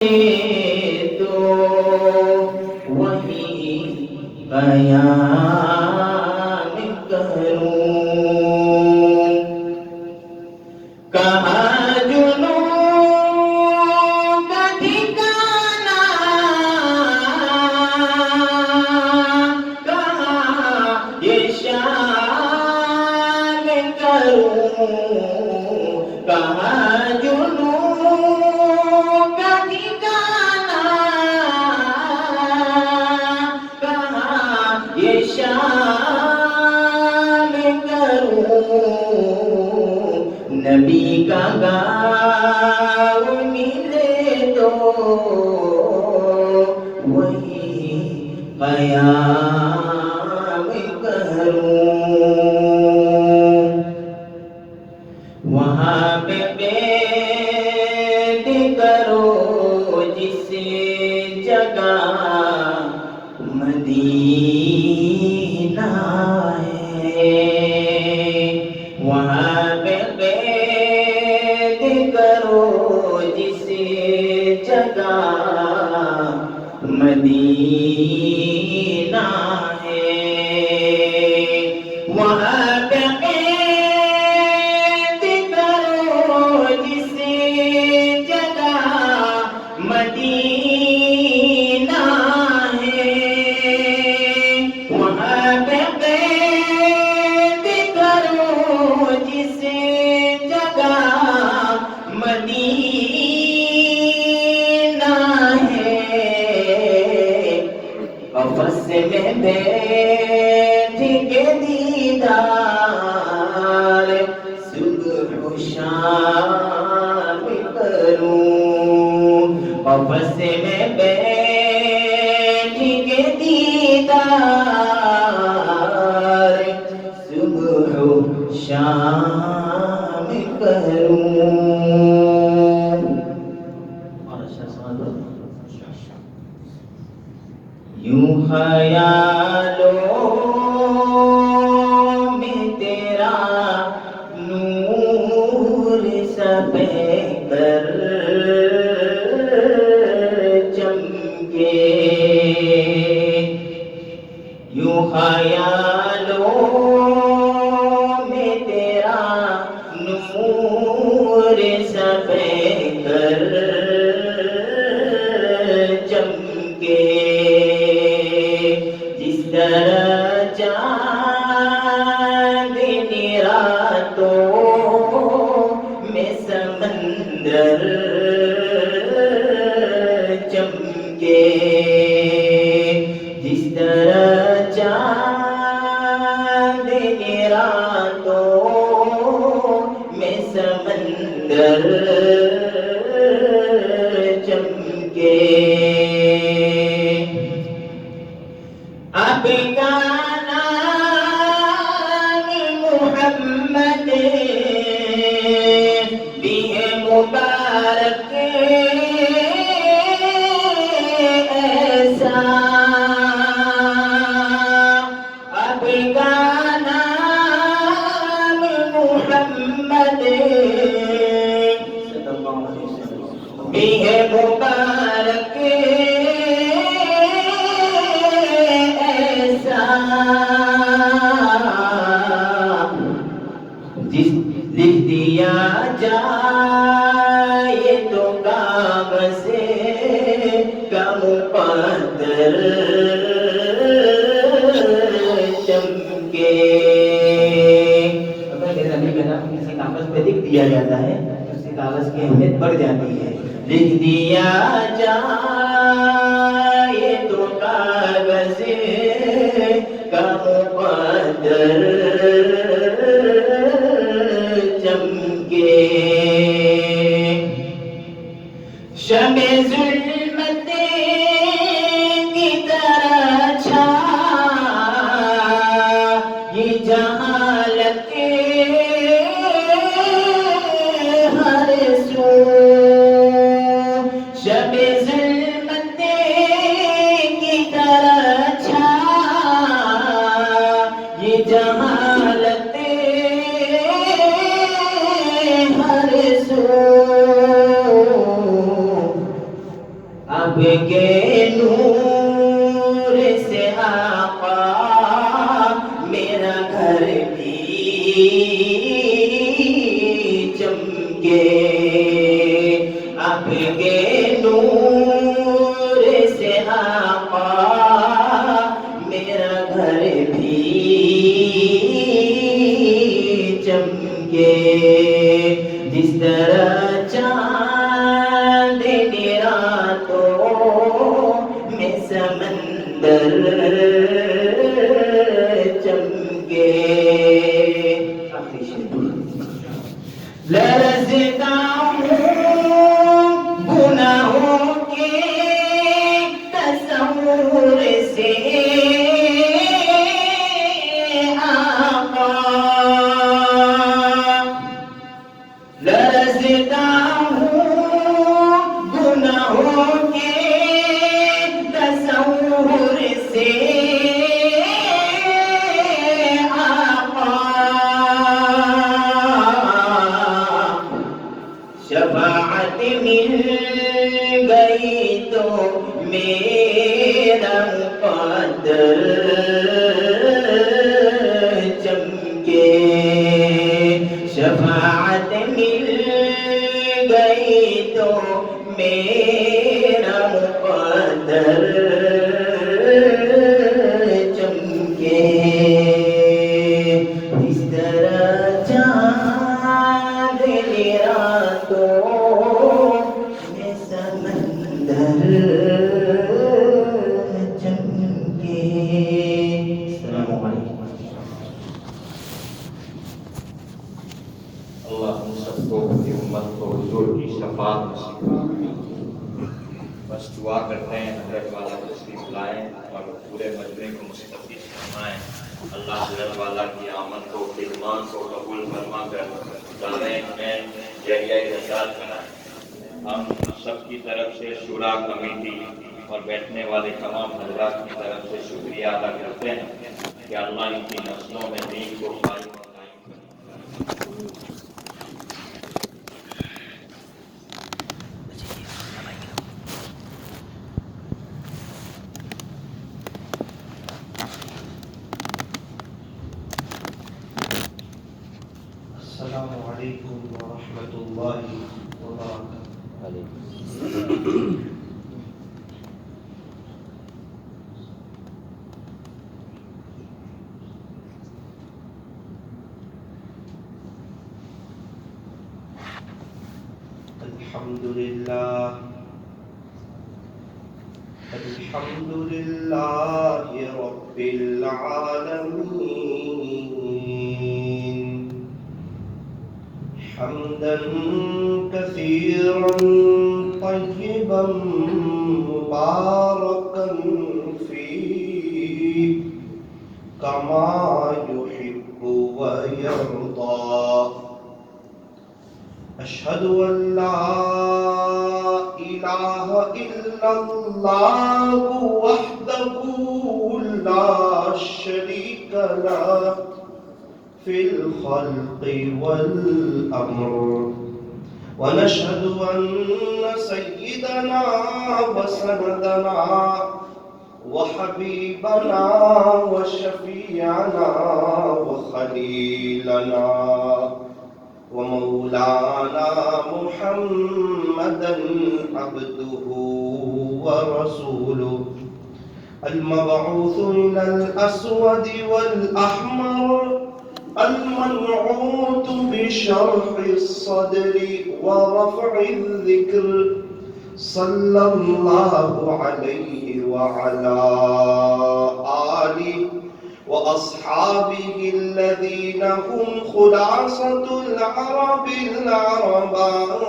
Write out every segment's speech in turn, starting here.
تو وہی بیان کروں، کہاں جنوں کا ٹھکانہ، کہاں یہ شان کروں، کہاں جنوں کا ٹھکانہ، کہاں یہ شان کروں، نبی کا گاؤں ملے تو وہی قیام کروں، وہاں پہ بیٹھ کرو جس جگہ مدینہ ہے، وہاں پہ بیٹھ کرو جس جگہ مدینہ ہے، وہاں پہ بیٹھ کرو جس جگہ مدینہ ہے، وہاں پہ بیٹھ کرو جس جگہ مدینہ ہے، قفس میں بیٹھ کے دیدار صبح و شام کروں، قفس میں بیٹھ کے دیدار صبح و شام کروں، اور اچھا سمجھ لو، یوں خیالوں میں تیرا نور سبے کر چمکے، یوں خیالوں میں تیرا نور سبے کر چمکے، جس طرح چاندنی راتوں میں سمندر چمکے، جس طرح چاندنی راتوں میں سمندر چمکے، آپ کا نام محمد بھی ہے مبارک ایسا، آپ کا نام محمد بھی ہے مبارک جس لکھ دیا جائے تو کاغذ کا مقدر چمکے، اگر میرے نبی کا نام کسی کاغذ پہ لکھ دیا جاتا ہے تو اس سے کاغذ کی اہمیت بڑھ جاتی ہے، لکھ دیا جائے تو کاغذ کا مقدر چمکے، شمع ظلمت کی طرح چھا یہ جہالت ہر سو، شمع ظلمت کی طرح چھا یہ جہالت ہر سو، اب کے نور سے آقا میرا گھر بھی چمکے، اب کے نور سے آقا میرا گھر بھی چمکے، جس طرح چاند راتوں میں سمندر چمکے۔ لرزتا ہوں گناہوں کے تصور سے آقا، لرزتا ہوں گناہوں کے تصور سے آقا، شفاعت مل گئی تو میرا مقدر چمکے، شفاعت مل گئی تو میرا مقدر چمکے، اس طرح چاند راتوں میں سمندر چمکے۔ السلام علیکم۔ اللہ ہم سب کو اپنی امت کو حضور کی شفاعت نصیب فرمائے۔ بس دعا کرتے ہیں حضرت والا تشریف لائیں اور پورے مجمع کو مستفید فرمائیں۔ اللہ حضرت والا کی آمد کو خدمات کو قبول فرما کر دارین میں ذریعہ نجات بنائیں۔ ہم سب کی طرف سے شورا کمیٹی اور بیٹھنے والے تمام حضرات کی طرف سے شکریہ ادا کرتے ہیں کہ اللہ ان کی نسلوں میں دین کو قائم کریں۔ السلام علیکم ورحمۃ اللہ وبرکاتہ۔ الحمد للہ رب العالمین، حمدا كثيرا طيبا مباركا فيه كما يحب ويرضى، أشهد أن لا إله إلا الله وحده لا شريك له في الخلق والأمر، ونشهد أن سيدنا وسندنا وحبيبنا وشفيعنا وخليلنا ومولانا محمدا عبده ورسوله، المبعوث إلى الأسود والأحمر، المنعوت بشرح الصدر ورفع الذكر، صلى الله عليه وعلى آله وأصحابه الذين هم خلاصة العرب العرباء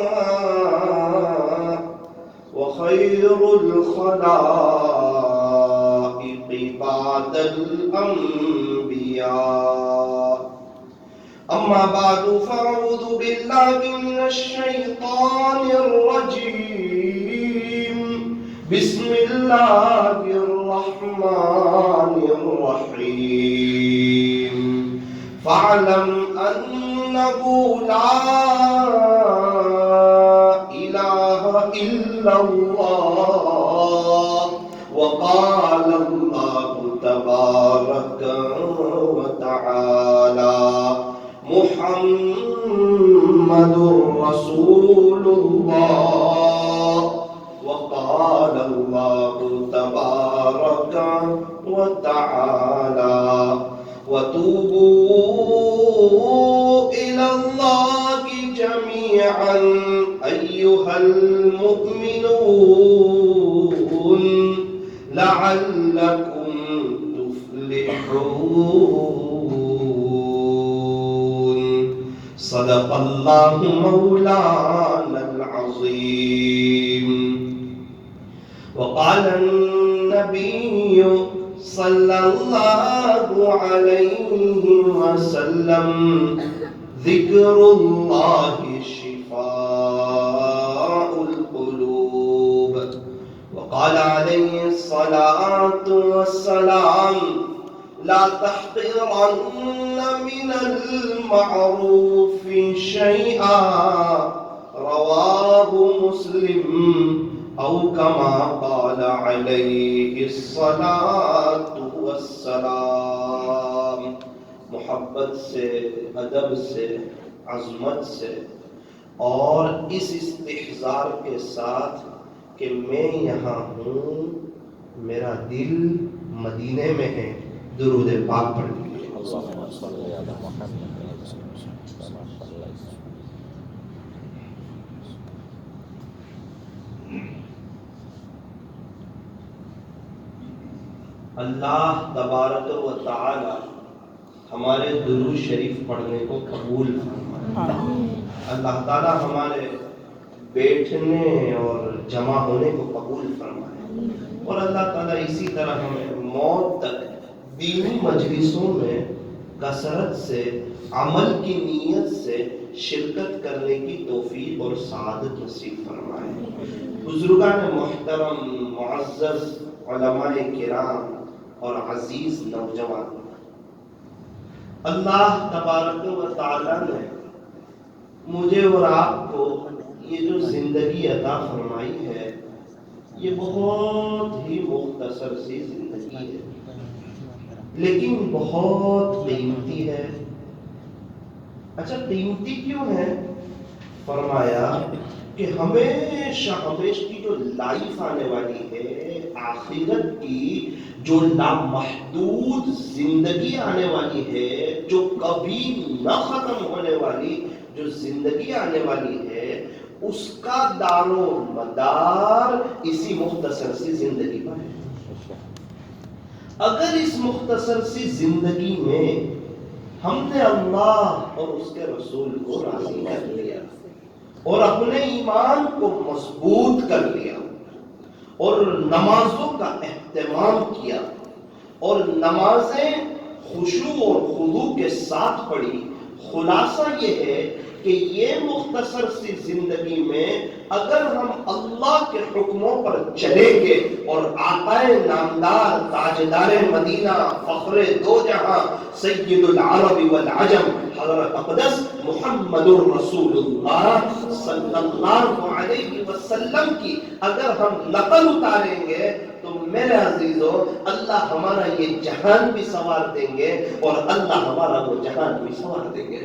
وخير الخلائق بعد الأنبياء، أما بعد فأعوذ بالله من الشيطان الرجيم، بسم الله الرحمن الرحيم، فاعلم أنه لا إله إلا الله الله تبارك وتعالى وتوبوا إلى الله جميعا أيها المؤمنون لعلكم تفلحون صدق الله مولانا العظيم. وقال النبي صلى الله عليه وسلم ذكر الله شفاء القلوب. وقال عليه الصلاة والسلام لا تحقرن من المعروف شيئا رواه مسلم او كما قال عليه الصلاة والسلام. محبت سے، ادب سے، عظمت سے اور اس استحضار کے ساتھ کہ میں یہاں ہوں، میرا دل مدینے میں ہے، درود پاک پڑھ لیجیے. اللہ تبارک و تعالی ہمارے درود شریف پڑھنے کو قبول فرمائے. اللہ تعالی ہمارے بیٹھنے اور جمع ہونے کو قبول فرمائے، اور اللہ تعالی اسی طرح ہمیں موت تک دینی مجلسوں میں کثرت سے، عمل کی نیت سے شرکت کرنے کی توفیق اور سعادت نصیب فرمائے. بزرگان محترم، معزز علماء کرام اور عزیز نوجوان، اللہ تبارک و تعالی نے مجھے اور آپ کو یہ جو زندگی عطا فرمائی ہے، یہ بہت ہی مختصر سی زندگی ہے، لیکن بہت قیمتی ہے. اچھا قیمتی کیوں ہے؟ فرمایا کہ ہمیشہ کی جو لائف آنے والی ہے، آخرت کی جو لامحدود زندگی آنے والی ہے، جو کبھی نہ ختم ہونے والی جو زندگی آنے والی ہے، اس کا دار و مدار اسی مختصر سی زندگی پر ہے. اگر اس مختصر سی زندگی میں ہم نے اللہ اور اس کے رسول کو راضی کر لیا اور اپنے ایمان کو مضبوط کر لیا اور نمازوں کا اہتمام کیا اور نمازیں خشوع اور خضوع کے ساتھ پڑھی، خلاصہ یہ ہے کہ یہ مختصر سی زندگی میں اگر ہم اللہ کے حکموں پر چلیں گے اور آقا نامدار تاجدار مدینہ فخر دو جہاں سید العرب والعجم حضرت اقدس محمد الرسول اللہ صلی اللہ علیہ وسلم کی اگر ہم نقل اتاریں گے تو میرے عزیزو، اللہ ہمارا یہ جہان بھی سنوار دیں گے اور اللہ ہمارا وہ جہان بھی سنوار دیں گے.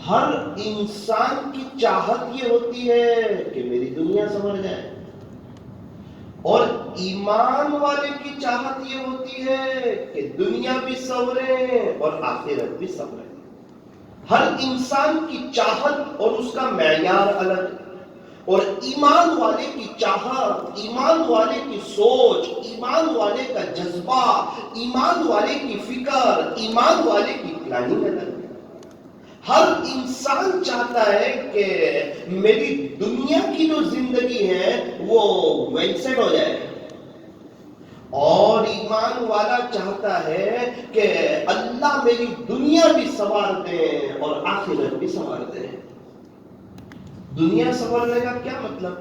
ہر انسان کی چاہت یہ ہوتی ہے کہ میری دنیا سنور جائے، اور ایمان والے کی چاہت یہ ہوتی ہے کہ دنیا بھی سنورے اور آخرت بھی سنورے. ہر انسان کی چاہت اور اس کا معیار الگ ہے، اور ایمان والے کی چاہت، ایمان والے کی سوچ، ایمان والے کا جذبہ، ایمان والے کی فکر، ایمان والے کی پلاننگ الگ ہے. ہر انسان چاہتا ہے کہ میری دنیا کی جو زندگی ہے وہ ویل سیٹ ہو جائے، اور ایمان والا چاہتا ہے کہ اللہ میری دنیا بھی سنوار دے اور آخرت بھی سنوار دے. دنیا سنوارنے کا کیا مطلب؟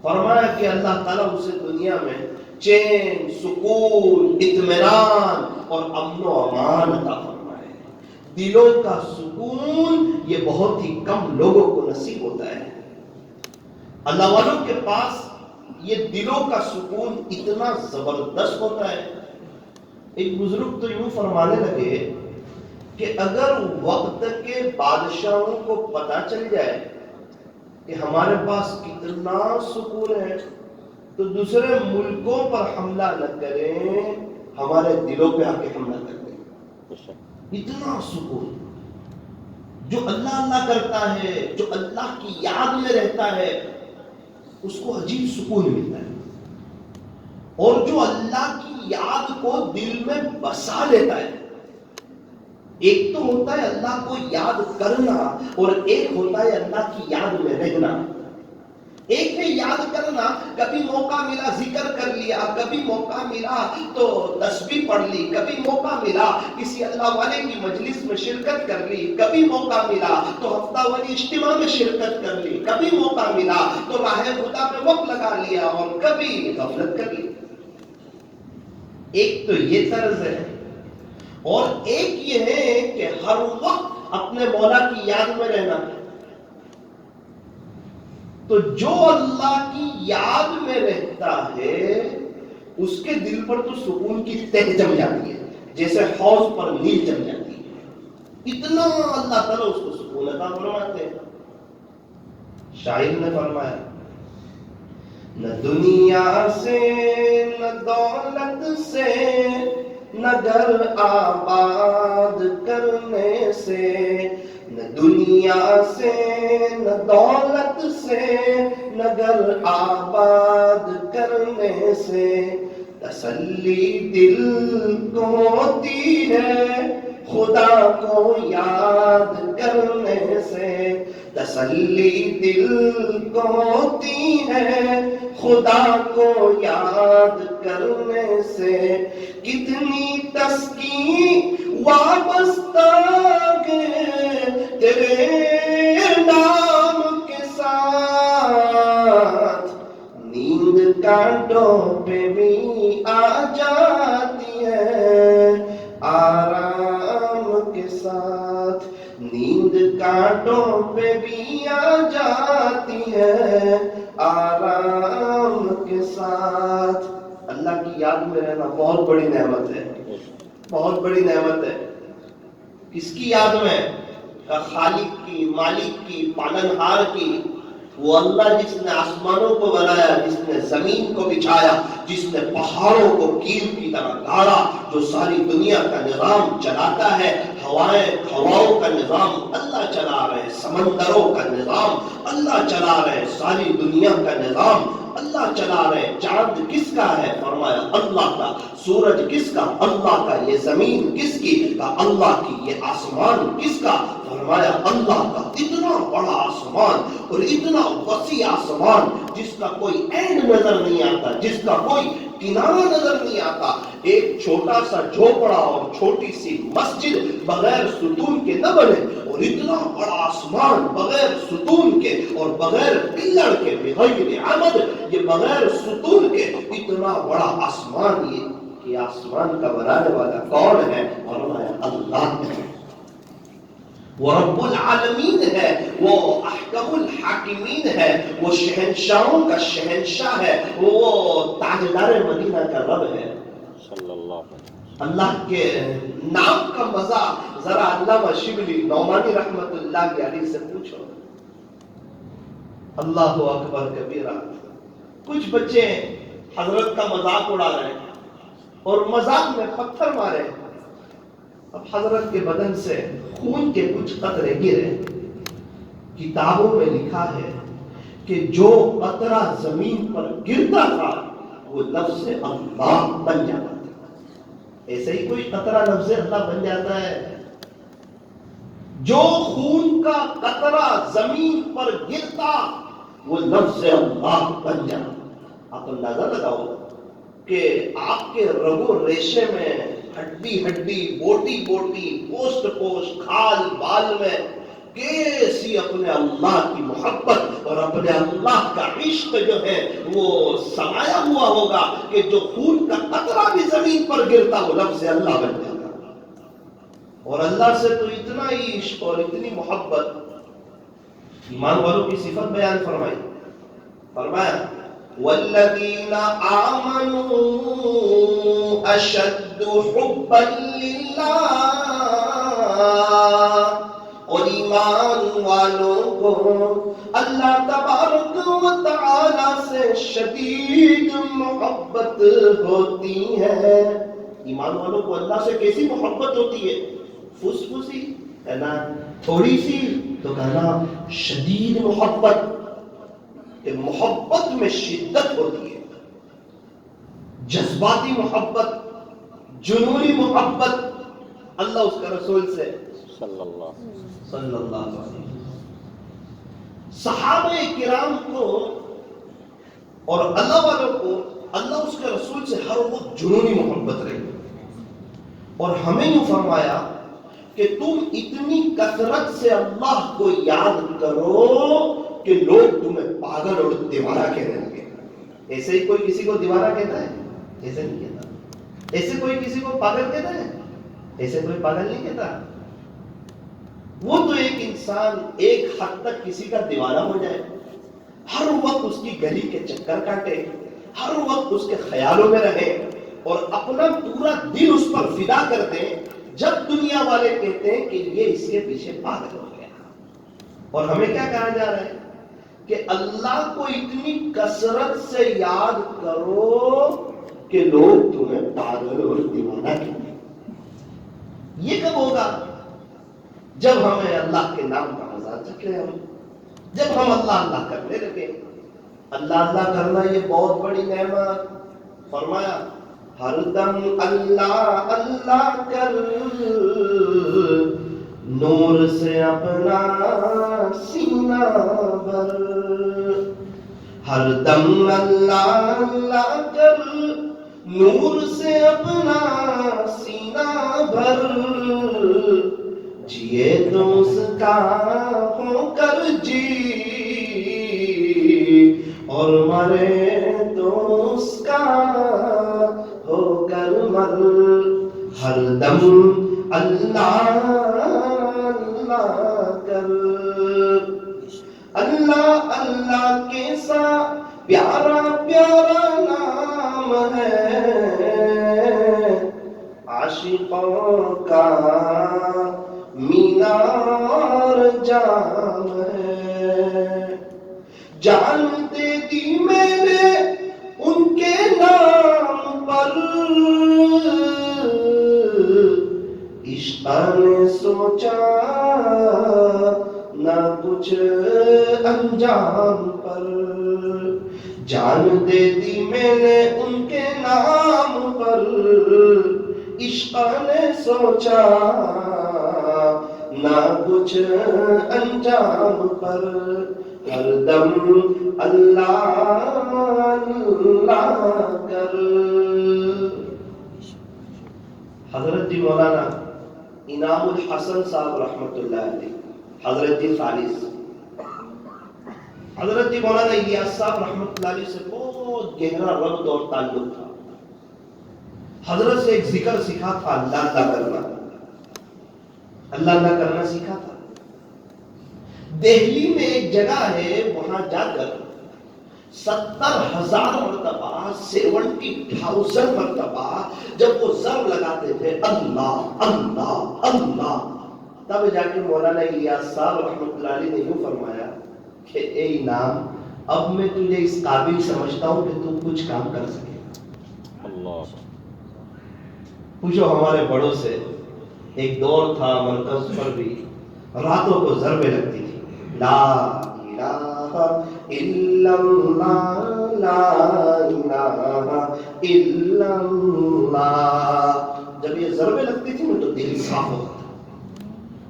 فرمایا کہ اللہ تعالیٰ اسے دنیا میں چین، سکون، اطمینان اور امن و امان عطا فرمائے. دلوں کا سکون یہ بہت ہی کم لوگوں کو نصیب ہوتا ہے. اللہ والوں کے پاس یہ دلوں کا سکون اتنا زبردست ہوتا ہے. ایک بزرگ تو یوں فرمانے لگے کہ اگر وقت کے بادشاہوں کو پتہ چل جائے کہ ہمارے پاس کتنا سکون ہے تو دوسرے ملکوں پر حملہ نہ کریں، ہمارے دلوں پہ آ کے حملہ کر دیں۔ اتنا سکون، جو اللہ اللہ کرتا ہے، جو اللہ کی یاد میں رہتا ہے، اس کو عجیب سکون ملتا ہے، اور جو اللہ کی یاد کو دل میں بسا لیتا ہے۔ ایک تو ہوتا ہے اللہ کو یاد کرنا، اور ایک ہوتا ہے اللہ کی یاد میں رہنا۔ ایک ہے یاد کرنا، کبھی موقع ملا ذکر کر لیا، کبھی موقع ملا تو تسبیح پڑھ لی، کبھی موقع ملا کسی اللہ والے کی مجلس میں شرکت کر لی، کبھی موقع ملا تو ہفتہ واری اجتماع میں شرکت کر لی، کبھی موقع ملا تو راہ خدا پہ وقت لگا لیا، اور کبھی غفلت کر لی۔ ایک تو یہ طرز ہے، اور ایک یہ ہے کہ ہر وقت اپنے مولا کی یاد میں رہنا۔ تو جو اللہ کی یاد میں رہتا ہے اس کے دل پر تو سکون کی تہ جم جاتی ہے، جیسے حوض پر نیل جم جاتی ہے۔ اتنا اللہ تعالیٰ اس کو سکون عطا فرماتے ہیں۔ شاعر نے فرمایا، نہ دنیا سے نہ دولت سے نہ گھر آباد کرنے سے، نہ دنیا سے نہ دولت سے نہ گھر آباد کرنے سے، تسلی دل کو ہوتی ہے خدا کو یاد کرنے سے، تسلی دل کو ہوتی ہے خدا کو یاد کرنے سے، کتنی تسکین وابستہ ہے تیرے نام کے ساتھ، نیند کانٹوں پہ بھی آ جاتی ہے آرام کے ساتھ، نیند کانٹوں پہ بھی آ جاتی ہے آرام کے ساتھ۔ اللہ کی یاد میں رہنا بہت بڑی نعمت ہے، بہت بڑی نعمت ہے۔ کس کی یاد میں؟ خالق کی، مالک کی، پالنہار کی، وہ اللہ جس نے آسمانوں کو بنایا، جس نے زمین کو بچھایا، جس نے پہاڑوں کو کیل کی طرح گاڑا، جو ساری دنیا کا نظام چلاتا ہے، ہواؤں کا نظام اللہ چلا رہے، سمندروں کا نظام اللہ چلا رہے، ساری دنیا کا نظام اللہ چلا رہے۔ چاند کس کا ہے؟ فرمایا اللہ کا۔ سورج کس کا؟ اللہ کا۔ یہ زمین کس کی؟ کہا اللہ کی۔ یہ آسمان کس کا؟ فرمایا اللہ کا۔ اتنا بڑا آسمان اور اتنا وسیع آسمان جس کا کوئی اینڈ نظر نہیں آتا، جس کا کوئی کنارہ نظر نہیں آتا۔ ایک چھوٹا سا جھوپڑا اور چھوٹی سی مسجد بغیر ستون کے نہ بنے، اور اتنا بڑا آسمان بغیر ستون کے اور بغیر پلر کے، بغیر عمد، یہ بغیر ستون کے اتنا بڑا آسمان، یہ آسمان کا بنانے والا کون ہے؟ فرمایا اللہ ہے۔ وہ رب العالمین ہے، وہ احکم الحاکمین ہے، وہ شہنشاہوں کا شہنشاہ ہے، وہ تاجدار مدینہ کا رب ہے صلی اللہ علیہ وسلم۔ اللہ کے نام کا مزہ ذرا علامہ شبلی نعمانی رحمت اللہ علیہ سے پوچھو۔ اللہ اکبر کبیرہ۔ کچھ بچے حضرت کا مذاق اڑا رہے ہیں اور مذاق میں پتھر مارے، اب حضرت کے بدن سے خون کے کچھ قطرے گرے۔ کتابوں میں لکھا ہے کہ جو قطرہ زمین پر گرتا تھا وہ لفظ اللہ بن جاتا تھا۔ ایسے ہی کوئی قطرہ لفظ اللہ بن جاتا ہے؟ جو خون کا قطرہ زمین پر گرتا وہ لفظ اللہ بن جاتا۔ آپ اندازہ لگاؤ کہ آپ کے رگو ریشے میں، ہڈی ہڈی، بوٹی بوٹی، پوسٹ پوسٹ، کھال بال میں کیسی اپنے اللہ کی محبت اور اپنے اللہ کا عشق جو ہے وہ سمایا ہوا ہوگا کہ جو خون کا قطرہ بھی زمین پر گرتا وہ لفظ اللہ بن جاتا۔ اور اللہ سے تو اتنا ہی عشق اور اتنی محبت، ایمان والوں کی صفت بیان فرمائی، فرمایا والذین آمنوا اشد حبا للہ، اور ایمان والوں کو اللہ تبارک و تعالی سے شدید محبت ہوتی ہے. ایمان والوں کو اللہ سے کیسی محبت ہوتی ہے؟ فسفسی کہنا تھوڑی سی تو کہنا شدید محبت، کہ محبت میں شدت ہوتی ہے، جذباتی محبت، جنونی محبت اللہ اس کا رسول سے صلی اللہ علیہ وسلم. صحابہ کرام کو اور اللہ والوں کو اللہ اس کے رسول سے ہر وقت جنونی محبت رہی، اور ہمیں یوں فرمایا کہ تم اتنی کثرت سے اللہ کو یاد کرو کہ لوگ تمہیں پاگل اور دیوانہ کہنے لگے. ایسے ہی کوئی کسی کو دیوانہ کہتا ہے؟ ایسے نہیں کہتا. ایسے کوئی کسی کو پاگل کہتا ہے؟ ایسے کوئی پاگل نہیں کہتا. وہ تو ایک انسان ایک حد تک کسی کا دیوانہ ہو جائے، ہر وقت اس کی گلی کے چکر کاٹے، ہر وقت اس کے خیالوں میں رہے اور اپنا پورا دل اس پر فدا کر دیں، جب دنیا والے کہتے ہیں کہ یہ اس کے پیچھے پاگل ہو گیا. اور ہمیں کیا کہا جا رہا ہے کہ اللہ کو اتنی کثرت سے یاد کرو کہ لوگ تمہیں پاگل اور دیوانہ کہیں. یہ کب ہوگا؟ جب ہمیں اللہ کے نام کا مزہ چکھے، ہم جب ہم اللہ اللہ کرنے لگے. اللہ اللہ کرنا یہ بہت بڑی نعمت. فرمایا ہر دم اللہ اللہ کر، نور سے اپنا سینہ بھر. ہر دم اللہ اللہ کر، نور سے اپنا سینہ بھر. جیے تو اس کا ہو کر جی، اور مرے تو اس کا ہو کر مر. ہر دم اللہ اللہ کر. اللہ اللہ کیسا پیارا پیارا نام ہے، عاشقوں کا مینار جام ہے. جان دے دی میں نے ان کے نام پر، عشق نے سوچا نہ کچھ انجام پر. جان دے دی میں نے ان کے نام پر، عشق نے سوچا نہ کچھ انجام پر. ہر دم اللہ اللہ کر. حضرت جی مولانا انعام الحسن صاحب رحمۃ اللہ علیہ، حضرت جی خالص، حضرت جی مولانا الیاس صاحب رحمۃ اللہ علیہ سے بہت گہرا ربط اور تعلق تھا. حضرت سے ایک ذکر سیکھا تھا، اللہ اللہ کرنا، اللہ اللہ کرنا سیکھا تھا. دہلی میں ایک جگہ ہے، وہاں جا کر 70,000 مرتبہ 70,000 مرتبہ جب وہ ضرب لگاتے تھے اللہ اللہ اللہ، تب جا کے مولانا الیاس صاحب رحمۃ اللہ علیہ نے یوں فرمایا کہ اے انعام، اب میں تجھے اس قابل سمجھتا ہوں کہ تو کچھ کام کر سکے. اللہ پوچھو ہمارے بڑوں سے. ایک دور تھا مرکز پر بھی راتوں کو ضربیں لگتی تھی، لا الہ الا اللہ لا الہ الا اللہ. جب یہ ضربیں لگتی تھی تو دل صاف ہوتا تھا،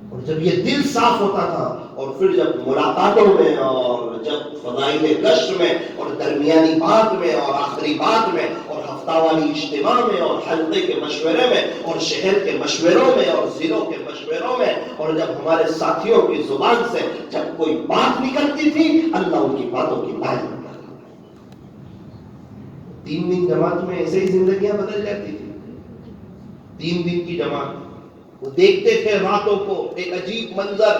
اور جب یہ دل صاف ہوتا تھا اور پھر جب ملاقاتوں میں اور جب فضائل گشت میں اور درمیانی بات میں اور آخری بات میں اور ہفتہ والی اجتماع میں اور حلقے کے مشورے میں اور شہر کے مشوروں میں اور ضلعوں کے مشوروں میں اور جب ہمارے ساتھیوں کی زبان سے جب کوئی بات نکلتی تھی، اللہ ان کی باتوں کی تعریف کرتا. 3 دن جماعت میں ایسے ہی زندگیاں بدل جاتی تھی. 3 دن کی جماعت، وہ دیکھتے تھے راتوں کو ایک عجیب منظر.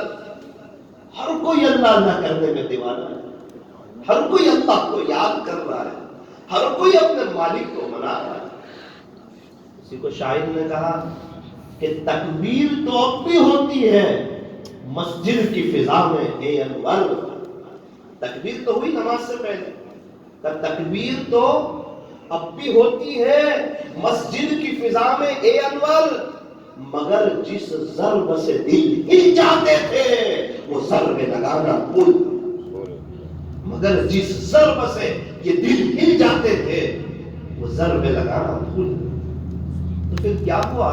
ہر کوئی اللہ اللہ کرنے میں دیوانہ ہے، ہر کوئی اللہ کو یاد کر رہا ہے، ہر کوئی اپنے مالک کو منا رہا ہے. کسی کو شاعر نے کہا کہ تکبیر تو اب بھی ہوتی ہے مسجد کی فضا میں اے انور. تکبیر تو ہوئی نماز سے پہلے، تکبیر تو اب بھی ہوتی ہے مسجد کی فضا میں اے انور، مگر جس ضرب سے دل ہل جاتے تھے وہ ضرب لگانا بھول، مگر جس ضرب سے یہ دل ہل جاتے تھے وہ ضرب لگانا بھول۔ تو پھر کیا ہوا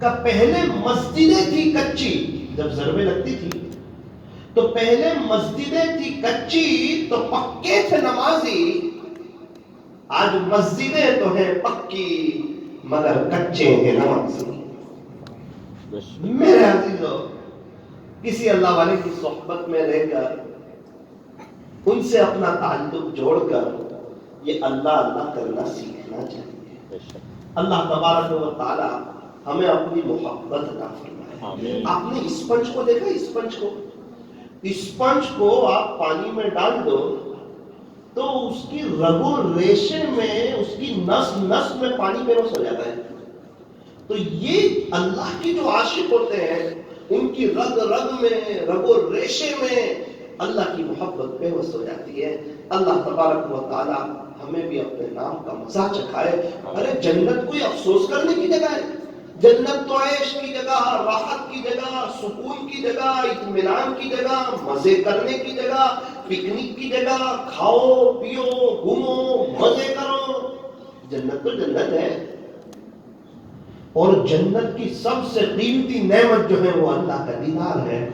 کہ پہلے مسجدیں تھی کچی، جب ضربیں لگتی تھی تو پہلے مسجدیں تھی کچی تو پکے تھے نمازی، آج مسجدیں تو ہیں پکی مگر کچے ہیں نمازی۔ میرے عزیزو، کسی اللہ والے کی صحبت میں رہ کر ان سے اپنا تعلق جوڑ کر یہ اللہ اللہ کرنا سیکھنا چاہیے۔ اللہ تبارک و تعالی ہمیں اپنی محبت عطا فرمائے۔ آپ نے اسپنج کو دیکھا؟ اسپنج کو آپ پانی میں ڈال دو تو اس کی رگ و ریشے میں، اس کی نس نس میں پانی پیوست ہو جاتا ہے۔ تو یہ اللہ کے جو عاشق ہوتے ہیں ان کی رگ رگ میں، رگ و ریشے میں اللہ کی محبت پیوست ہو جاتی ہے۔ اللہ تبارک و تعالی ہمیں بھی اپنے نام کا مزہ چکھائے۔ ارے جنت کوئی افسوس کرنے کی جگہ ہے؟ جنت تو عیش کی جگہ، راحت کی جگہ، سکون کی جگہ، اطمینان کی جگہ، مزے کرنے کی جگہ، پکنک کی جگہ، کھاؤ پیو گھومو مزے کرو۔ جنت تو جنت ہے، اور جنت کی سب سے قیمتی نعمت جو ہے وہ اللہ کا دیدار ہے۔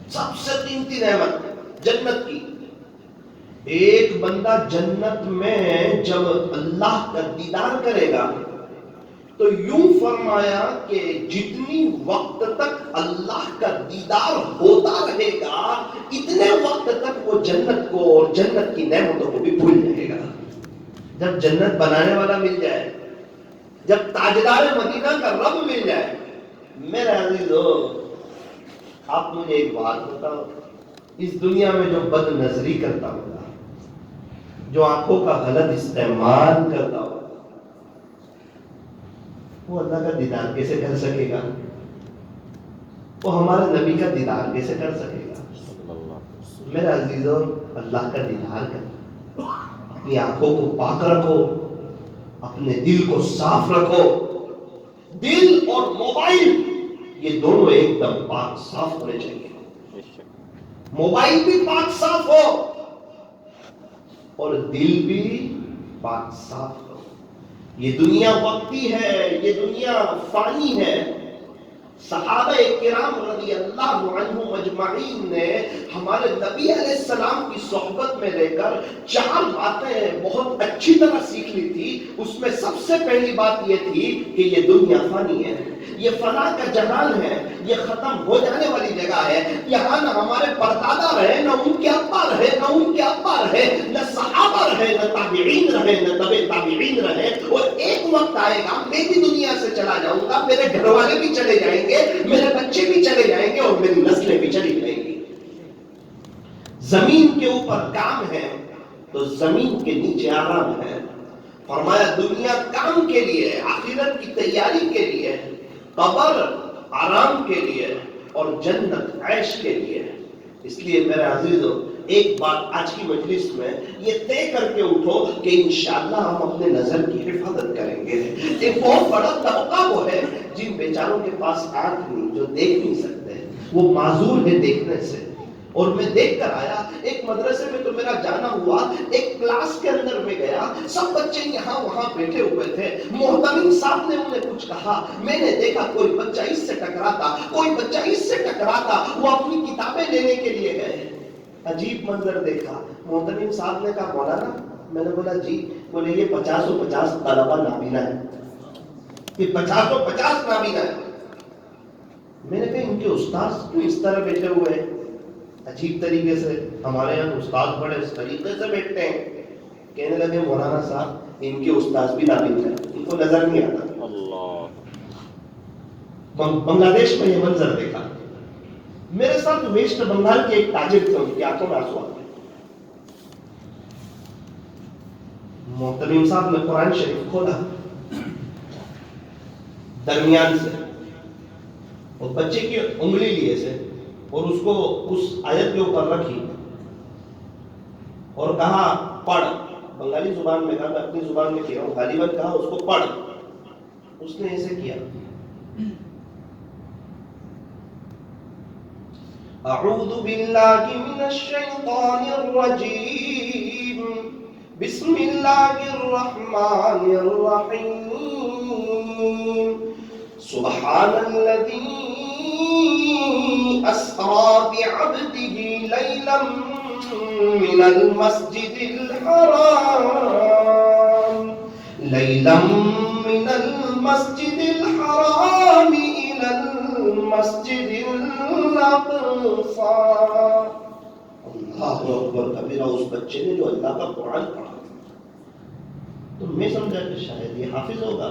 سب سے قیمتی نعمت جنت کی، ایک بندہ جنت میں جب اللہ کا دیدار کرے گا تو یوں فرمایا کہ جتنی وقت تک اللہ کا دیدار ہوتا رہے گا اتنے وقت تک وہ جنت کو اور جنت کی نعمتوں کو بھی بھول جائے گا۔ جب جنت بنانے والا مل جائے، جب تاجدار مدینہ کا رب مل جائے، میرے عزیزو آپ مجھے ایک بات بتاؤ، اس دنیا میں جو بد نظری کرتا ہوگا، جو آنکھوں کا غلط استعمال کرتا ہوگا، وہ اللہ کا دیدار کیسے کر سکے گا؟ وہ ہمارے نبی کا دیدار کیسے کر سکے گا؟ میرے عزیزو اللہ کا دیدار کرو، اپنی آنکھوں کو پاک رکھو، اپنے دل کو صاف رکھو۔ دل اور موبائل یہ دونوں ایک دم پاک صاف ہونے چاہیے۔ موبائل بھی پاک صاف ہو اور دل بھی پاک صاف ہو۔ یہ دنیا وقتی ہے، یہ دنیا فانی ہے۔ صحابہ کرام رضی اللہ عنہم اجمعین نے ہمارے نبی علیہ السلام کی صحبت میں رہ کر 4 باتیں بہت اچھی طرح سیکھ لی تھی۔ اس میں سب سے پہلی بات یہ تھی کہ یہ دنیا فانی ہے، یہ فنا کا جہان ہے، یہ ختم ہو جانے والی جگہ ہے۔ یہاں نہ ہمارے پردادا رہے، نہ ان کے ابا رہے، نہ ان کے ابا رہے، نہ صحابہ رہے، نہ تابعین رہے، نہ تبع تابعین رہے۔ اور ایک وقت آئے گا میں بھی دنیا سے چلا جاؤں گا، میرے گھر والے بھی چلے جائیں گے، میرے بچے بھی چلے جائیں گے اور میری نسلیں بھی چلی جائیں گی۔ زمین کے اوپر کام ہے تو زمین کے نیچے آرام ہے۔ فرمایا دنیا کام کے لیے، آخرت کی تیاری کے لیے، قبر آرام کے لیے اور جنت عیش کے لیے۔ اس لیے میرے عزیزو ایک بات آج کی مجلس میں یہ طے کر کے اٹھو کہ انشاءاللہ ہم اپنے نظر کی حفاظت کریں گے۔ ایک بہت بڑا طبقہ وہ ہے جن بیچاروں کے پاس آنکھ نہیں، جو دیکھ نہیں سکتے، وہ معذور ہے دیکھنے سے۔ اور میں دیکھ کر آیا ایک مدرسے میں تو میرا جانا ہوا، ایک کلاس کے اندر میں گیا، سب بچے یہاں وہاں بیٹھے ہوئے تھے۔ محتمم صاحب نے انہیں کچھ کہا، میں نے دیکھا کوئی بچہ اس سے ٹکراتا، کوئی بچہ اس سے ٹکراتا، وہ اپنی کتابیں لینے کے لیے گئے۔ عجیب منظر دیکھا۔ محتمم صاحب نے کہا مولانا، میں نے بولا جی، بولے یہ 50 طلبہ نابینا ہے، یہ 50 نابینا ہے۔ میں نے کہا ان کے استاذ کیوں اس طرح بیٹھے ہوئے ہیں؟ عجیب طریقے سے، ہمارے یہاں استاد بڑے اس طریقے سے بیٹھتے ہیں۔ کہنے لگے مولانا صاحب ان کے استاذ بھی نابینا ہیں، ان کو نظر نہیں آتا۔ بنگلہ دیش میں یہ منظر دیکھا۔ میرے ساتھ ویسٹ بنگال کے ایک تاجر تھے، ان کی آنکھوں میں آنسو آتے۔ محتمم صاحب نے قرآن شریف کھولا درمیان سے اور بچے کی انگلی لیے سے اور اس کو اس آیت کے اوپر رکھی اور کہا پڑھ۔ بنگالی زبان میں کہا، میں اپنی زبان میں کہہ رہا ہوں، غالباً کہا اس کو پڑھ، اس نے ایسے کیا، اعوذ باللہ من الشیطان الرجیم، بسم اللہ الرحمن الرحیم، سبحان الذی اسری بعبده لیلا من المسجد الحرام من المسجد الحرام إلى المسجد الأقصى. اللہ اکبر کبیرہ. اس بچے نے جو اللہ کا قرآن پڑھا تو میں سمجھا کہ شاید یہ حافظ ہوگا،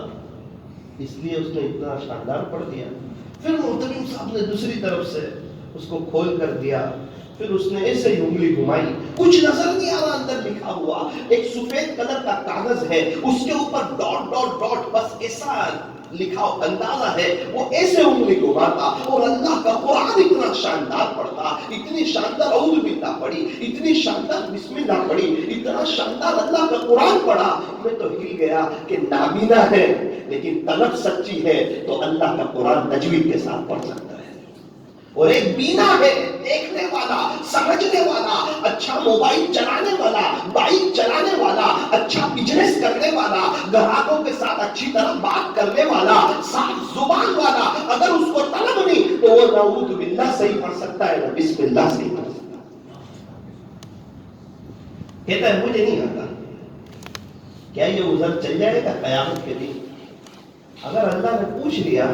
اس لیے اس نے اتنا شاندار پڑھ دیا. پھر محترم صاحب نے دوسری طرف سے اس کو کھول کر دیا، پھر اس نے ایسے ہی انگلی گھمائی، کچھ نظر نہیں آ رہا اندر لکھا ہوا، ایک سفید کلر کا کاغذ ہے، اس کے اوپر ڈاٹ ڈاٹ ڈاٹ، بس ایسا لکھا اندازہ ہے، وہ ایسے انگلی گھماتا اور اللہ کا قرآن اتنا شاندار پڑھتا، اتنی شاندار اعوذ باللہ پڑھی، اتنی شاندار بسم اللہ پڑھی، اتنا شاندار اللہ کا قرآن پڑھا. میں تو ہل گیا کہ نابینا ہے لیکن طلب سچی ہے تو اللہ کا قرآن تجوید کے ساتھ پڑھ سکتا ہے. اور ایک بینا ہے، دیکھنے والا، سمجھنے والا، اچھا موبائل چلانے والا، بائک چلانے والا، اچھا بزنس کرنے والا، گراہکوں کے ساتھ اچھی طرح بات کرنے والا، صاف زبان والا، اگر اس کو طلب نہیں تو وہ نعوذ باللہ صحیح پڑھ سکتا ہے، نہ بسم اللہ صحیح پڑھ سکتا ہے. کہتا ہے مجھے نہیں آتا. کیا یہ عذر چل جائے گا قیامت کے دن؟ اگر اللہ نے پوچھ لیا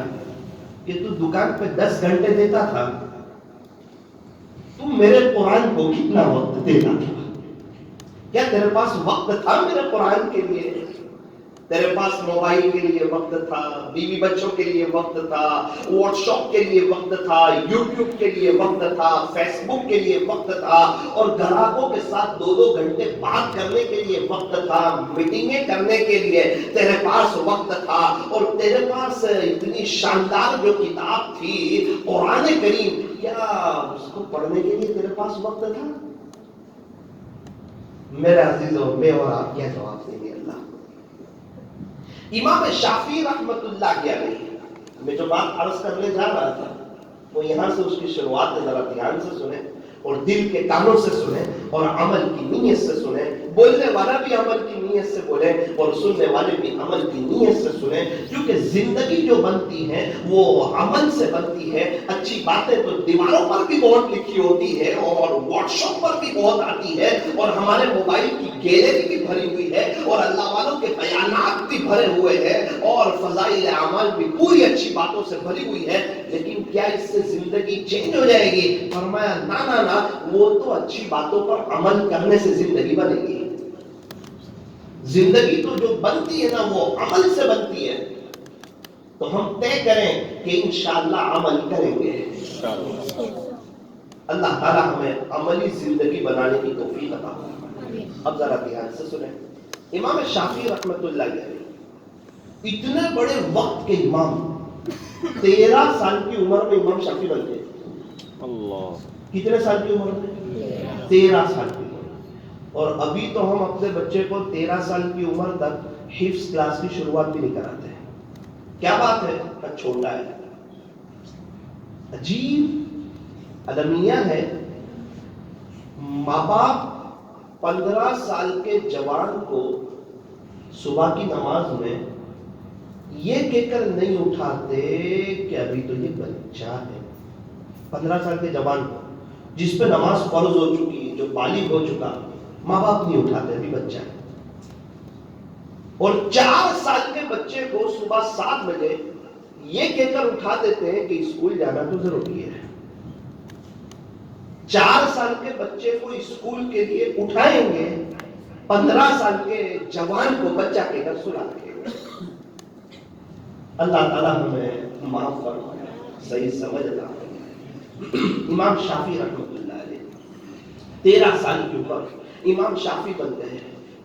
کہ تو دکان پہ 10 گھنٹے دیتا تھا، تم میرے قرآن کو کتنا وقت دیتا تھا؟ کیا تیرے پاس وقت تھا میرے قرآن کے لیے؟ تیرے پاس موبائل کے لیے وقت تھا، بیوی بچوں کے لیے وقت تھا، واٹس ایپ کے لیے وقت تھا، یوٹیوب کے لیے وقت تھا، فیس بک کے لیے وقت تھا، اور گراہکوں کے ساتھ 2-2 گھنٹے بات کرنے کے لیے وقت تھا، میٹنگیں کرنے کے لیے تیرے پاس وقت تھا، اور تیرے پاس اتنی شاندار جو کتاب تھی قرآن کریم، کیا اس کو پڑھنے کے لیے تیرے پاس وقت تھا؟ میرے عزیزوں، میں اور آپ کیا جواب دیں گے اللہ؟ امام شافعی رحمت اللہ علیہ، میں جو بات عرض کرنے جا رہا تھا وہ یہاں سے اس کی شروعات ہے، ذرا دھیان سے سنیں اور دل کے کانوں سے سنیں اور عمل کی نیت سے سنیں. بولنے والا بھی عمل کی نیت سے بولے اور سننے والے بھی عمل کی نیت سے سنیں، کیونکہ زندگی جو بنتی ہے وہ عمل سے بنتی ہے. اچھی باتیں تو دیواروں پر بھی بہت لکھی ہوتی ہے اور واٹس ایپ پر بھی بہت آتی ہے اور ہمارے موبائل کی گیلری بھی بھری ہوئی ہے اور اللہ والوں کے بیانات بھی بھرے ہوئے ہیں اور فضائل اعمال بھی پوری اچھی باتوں سے بھری ہوئی ہے. لیکن کیا اس سے زندگی چینج ہو جائے گی؟ فرمایا نا نا نا، وہ تو اچھی باتوں پر عمل کرنے سے زندگی بنے گی. زندگی تو جو بنتی ہے نا وہ عمل سے بنتی ہے. تو ہم طے کریں کہ انشاءاللہ عمل کریں گے. اللہ تعالی ہمیں عملی زندگی بنانے کی توفیق عطا فرمائے. اب ذرا دھیان سے سنیں. امام شافعی رحمت اللہ علیہ اتنے بڑے وقت کے امام، 13 سال کی عمر میں امام شافعی بن گئے. اللہ، کتنے سال کی عمر میں؟ 13 سال کی عمر. اور ابھی تو ہم اپنے بچے کو 13 سال کی عمر تک حفظ کلاس کی شروعات بھی نہیں کراتے ہیں. کیا بات ہے؟ چھوٹا ہے. عجیب المیہ ہے. ماں باپ 15 سال کے جوان کو صبح کی نماز میں یہ کہہ کر نہیں اٹھاتے کہ ابھی تو یہ بچہ ہے. 15 سال کے جوان کو جس پہ نماز فرض ہو چکی، جو بالغ ہو چکا، ماں باپ نہیں اٹھاتے، ابھی بچہ ہے. اور 4 سال کے بچے کو صبح 7 بجے یہ کہہ کر اٹھا دیتے ہیں کہ اسکول جانا تو ضروری ہے. 4 سال کے بچے کو اسکول کے لیے اٹھائیں گے، 15 سال کے جوان کو بچہ کہہ کر سلا دیں گے. اللہ تعالیٰ ہمیں معاف فرمائے، صحیح سمجھ عطا فرمائے. امام شافعی رحمۃ اللہ علیہ 13 سال کی عمر امام شافعی بن گئے.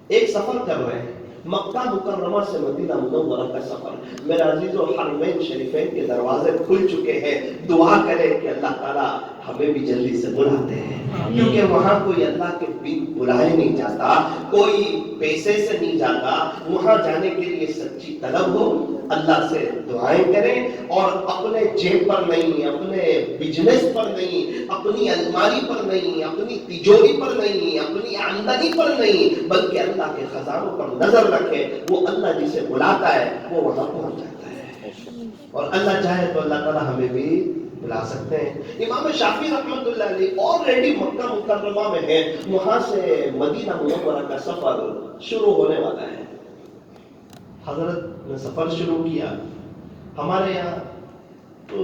ایک سفر کر رہے ہیں مکہ مکرمہ سے مدینہ منورہ کا سفر. میرے عزیزو حرمین شریفین کے دروازے کھل چکے ہیں. دعا کریں کہ اللہ تعالیٰ ہمیں بھی جلدی سے بلاتے ہیں, کیونکہ وہاں کوئی اللہ کے بلائے نہیں جاتا, کوئی پیسے سے نہیں جاتا. وہاں جانے کے لیے سچی طلب ہو, اللہ سے دعائیں کریں, اور اپنے جیب پر نہیں, اپنے بزنس پر نہیں, اپنی الماری پر نہیں, اپنی تجوری پر نہیں, اپنی آمدنی پر نہیں, بلکہ اللہ کے خزانوں پر نظر رکھے. وہ اللہ جسے بلاتا ہے وہ وہاں پہنچ جاتا ہے, اور اللہ چاہے تو اللہ تعالیٰ ہمیں بھی بلا سکتے ہیں. امام شافعی رحمۃ اللہ علیہ آلریڈی مکہ مکرمہ میں ہے, وہاں سے مدینہ منورہ کا سفر شروع ہونے والا ہے. حضرت نے سفر شروع کیا. ہمارے یہاں تو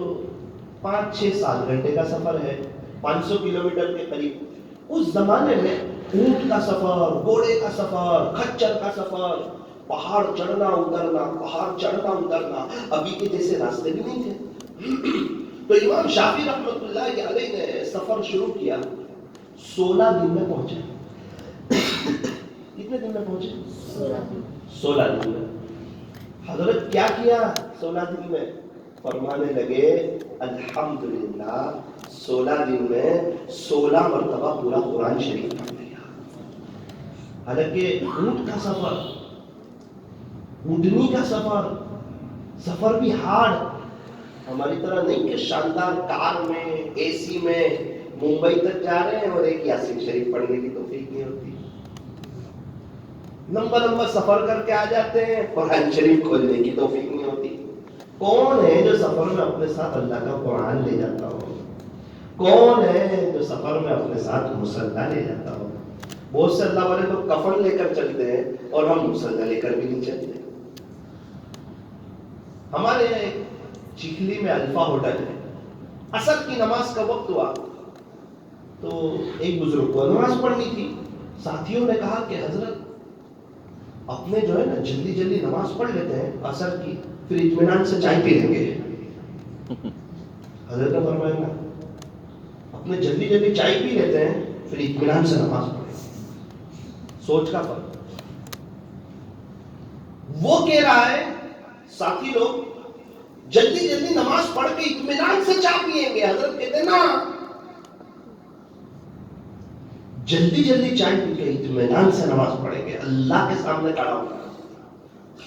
5-6-7 گھنٹے کا سفر ہے, 500 کلومیٹر کے قریب. اس زمانے میں اونٹ کا سفر, گھوڑے کا سفر, کھچر کا سفر, پہاڑ چڑھنا اترنا, پہاڑ چڑھنا اترنا, ابھی کے جیسے راستے بھی نہیں تھے. تو امام شافعی رحمۃ اللہ علیہ نے سفر شروع کیا. 16 دن میں پہنچے. کتنے دن میں پہنچے؟ 16 دن میں. حضرت کیا کیا 16 دن میں؟ فرمانے لگے الحمدللہ 16 دن میں 16 مرتبہ پورا قرآن شریف پڑھ لیا. حالانکہ اونٹ کا سفر, اونٹنی کا سفر, سفر بھی ہارڈ, ہماری طرح نہیں کہ شاندار کار میں اے سی میں ممبئی تک جا رہے ہیں اور ایک یاسین شریف پڑھنے کی توفیق نہیں ہوتی. لمبا لمبا سفر کر کے آ جاتے ہیں, قرآن شریف کھولنے کی توفیق نہیں ہوتی. کون ہے جو سفر میں اپنے ساتھ اللہ کا قرآن لے جاتا ہو؟ کون ہے جو سفر میں اپنے ساتھ مصلی لے جاتا ہو؟ بہت سے اللہ والے تو کفن لے کر چلتے ہیں اور ہم مصلی لے کر بھی نہیں چلتے. ہمارے چکھلی میں الفا ہوٹل ہے. عصر کی نماز کا وقت ہوا تو ایک بزرگ کو نماز پڑھنی تھی. ساتھیوں نے کہا کہ حضرت اپنے جو ہے نا جلدی جلدی نماز پڑھ لیتے ہیں عصر کی, پھر اطمینان سے چائے پی لیں گے. حضرت نے فرمایا نا, اپنے جلدی جلدی چائے پی لیتے ہیں پھر اطمینان سے نماز پڑھیں. سوچ کا فرق. وہ کہہ رہا ہے ساتھی لوگ جلدی جلدی نماز پڑھ کے اطمینان سے چائے پیئیں گے. حضرت کہتے ہیں نا جلدی جلدی چائے پی کے اطمینان سے نماز پڑھیں گے. اللہ کے سامنے کھڑا ہونا ہے,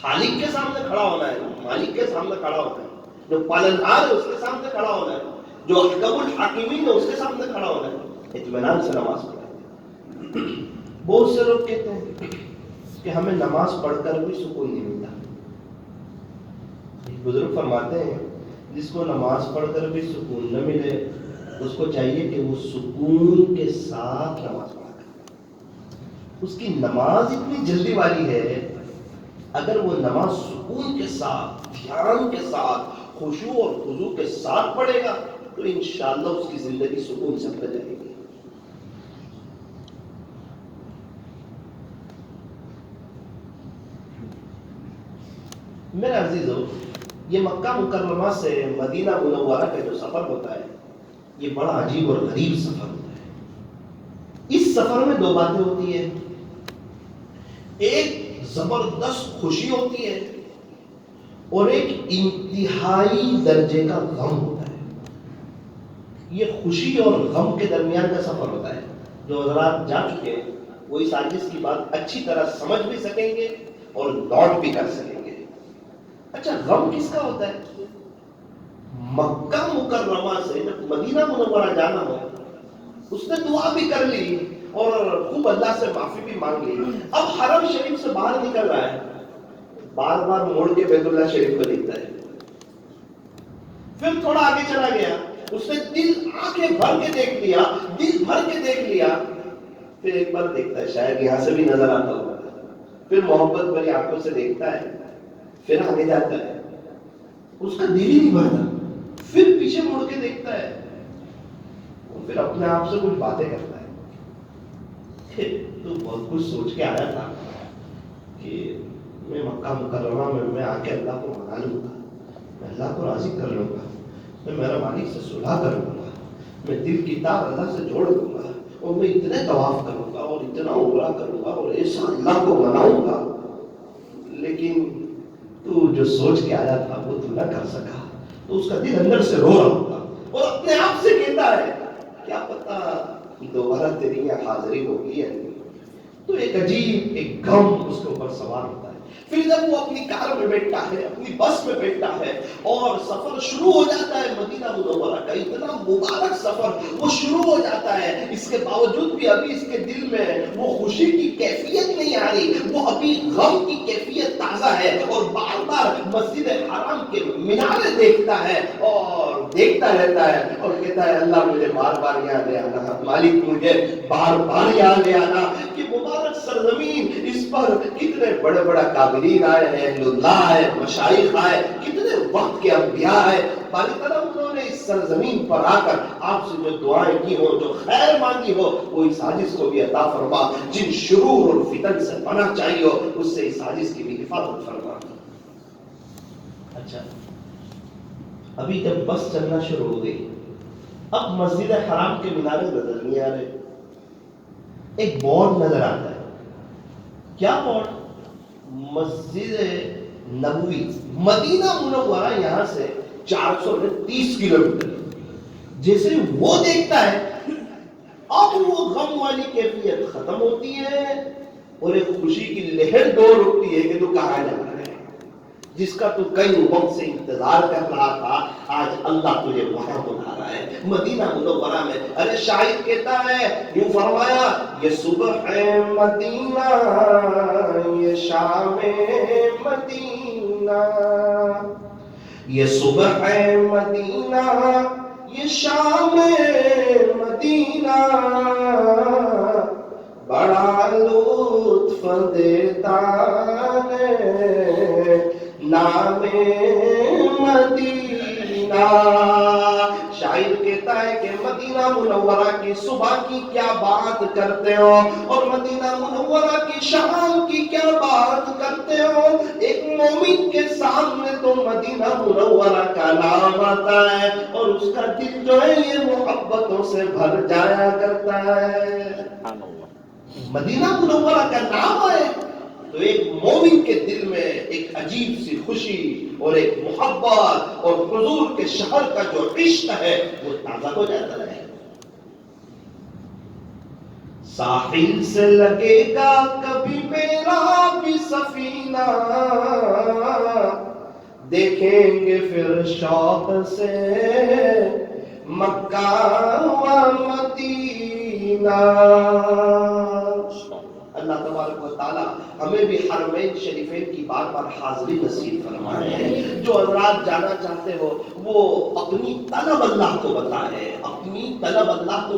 خالق کے سامنے کھڑا ہونا ہے, مالک کے سامنے کھڑا ہونا ہے, جو پالنہار ہے اس کے سامنے کھڑا ہونا ہے, جو احکم الحاکمین ہے اس کے سامنے کھڑا ہونا ہے. اطمینان سے نماز پڑھیں. بہت سے لوگ کہتے ہیں کہ ہمیں نماز پڑھ کر بھی سکون نہیں ملتا. بزرگ فرماتے ہیں جس کو نماز پڑھ کر بھی سکون نہ ملے اس کو چاہیے کہ وہ سکون کے ساتھ نماز پڑھا کرے. اس کی نماز اتنی جلدی والی ہے, اگر وہ نماز سکون کے ساتھ, دھیان کے ساتھ, خشوع اور خضوع کے ساتھ پڑھے گا تو انشاءاللہ اس کی زندگی سکون سے گزر جائے گی. میرے عزیزو, یہ مکہ مکرمہ سے مدینہ منورہ کا جو سفر ہوتا ہے یہ بڑا عجیب اور غریب سفر ہوتا ہے. اس سفر میں 2 باتیں ہوتی ہیں. ایک زبردست خوشی ہوتی ہے اور ایک انتہائی درجے کا غم ہوتا ہے. یہ خوشی اور غم کے درمیان کا سفر ہوتا ہے. جو حضرات جا چکے ہیں وہ اس حدیث کی بات اچھی طرح سمجھ بھی سکیں گے اور نوٹ بھی کر سکیں گے. اچھا, غم کس کا ہوتا ہے؟ مکہ مکرمہ سے جب مدینہ منورہ جانا ہو, اس نے دعا بھی کر لی اور خوب اللہ سے معافی بھی مانگ لی. اب حرم شریف سے باہر نکل رہا ہے, بار بار موڑ کے بیت اللہ شریف کو دیکھتا ہے. پھر تھوڑا آگے چلا گیا, اس نے دل آنکھیں بھر کے دیکھ لیا, دل بھر کے دیکھ لیا. پھر ایک بار دیکھتا ہے شاید یہاں سے بھی نظر آتا ہوگا, پھر محبت بھری آنکھوں سے دیکھتا ہے, پھر آگے جاتا ہے, اس کا دل ہی نہیں بھرتا. پھر پیچھے مڑ کے دیکھتا ہے, پھر اپنے آپ سے کچھ باتیں کرتا ہے. تو بہت کچھ سوچ کے آیا تھا کہ میں مکہ مکرمہ میں آ کے اللہ کو منا لوں گا, میں اللہ کو راضی کر لوں گا, میں میرے مالک سے صلح کر لوں گا, میں دل کی تار اللہ سے جوڑ دوں گا, اور میں اتنے طواف کروں گا اور اتنا عمرہ کروں گا اور ایسا اللہ کو مناؤں گا. لیکن تو جو سوچ کے آیا تھا وہ تو نہ کر سکا. تو اس کا دل اندر سے رو رہا ہوتا اور اپنے آپ سے کہتا ہے کیا پتا دوبارہ تیری یہاں حاضری ہوگی یا نہیں. تو ایک عجیب ایک غم اس کے اوپر سوار ہوتا ہے. پھر جب وہ اپنی کار میں بیٹھتا ہے, اپنی بس میں بیٹھتا ہے اور سفر شروع ہو جاتا ہے مدینہ منورہ کا, اتنا مبارک سفر وہ شروع ہو جاتا ہے, اس کے باوجود بھی ابھی اس کے دل میں وہ خوشی کی کیفیت نہیں آ رہی, وہ ابھی غم کی کیفیت تازہ ہے اور بار بار مسجد حرام کے مینارے دیکھتا ہے اور دیکھتا رہتا ہے اور کہتا ہے اللہ مجھے بار بار یہاں لے آنا, مالک مجھے بار بار یہاں لے آنا. کہ مبارک سرزمین, اس پر کتنے بڑے بڑے قابلین آئے ہیں, اہل اللہ آئے, مشائخ آئے, کتنے وقت کے انبیاء آئے. باری طرح انہوں نے اس سرزمین پر آ کر آپ سے جو دعائیں کی ہو, جو خیر مانگی ہو, وہ اس سازش کو بھی عطا فرما. جن شرور اور فتن سے پناہ چاہیے ہو, اس سے اس سازش کی بھی حفاظت فرما. اچھا, ابھی جب بس چلنا شروع ہو گئی, اب مسجد حرام کے مینارے نظر نہیں آ رہے, ایک بورڈ نظر آتا ہے. کیا بورڈ؟ مسجد نبوی مدینہ منورہ یہاں سے 430 کلومیٹر. جیسے وہ دیکھتا ہے اب وہ غم والی کیفیت ختم ہوتی ہے اور ایک خوشی کی لہر دور اٹھتی ہے کہ تو کہاں جا رہا ہے, جس کا تو کئی وقت سے انتظار کر رہا تھا, آج اللہ تجھے وہاں بلا رہا ہے مدینہ منورہ میں. ارے شاعر کہتا ہے, یوں فرمایا, یہ صبح مدینہ یہ شام مدینہ, یہ صبح مدینہ یہ شام مدینہ, بڑا لطف دیتا ہے نام مدینہ. شاعر کہتا ہے کہ مدینہ منورہ کی صبح کی کیا بات کرتے ہو اور مدینہ منورہ کی شام کی کیا بات کرتے ہو. ایک مومن کے سامنے تو مدینہ منورہ کا نام آتا ہے اور اس کا دل جو ہے یہ محبتوں سے بھر جایا کرتا ہے. مدینہ منورہ کا نام آئے تو ایک مومن کے دل میں ایک عجیب سی خوشی اور ایک محبت اور حضور کے شہر کا جو عشق ہے وہ تازہ ہو جاتا ہے. ساحل سے لگے گا کبھی میرا بھی سفینہ, دیکھیں گے پھر شوق سے مکہ و مدینہ. اللہ تبارک و تعالی ہمیں بھی حرمین شریفین کی بار بار حاضری نصیب فرمائے. جو حضرات جانا چاہتے ہو وہ اپنی طلب اللہ کو بتائیں, اپنی طلب اللہ کو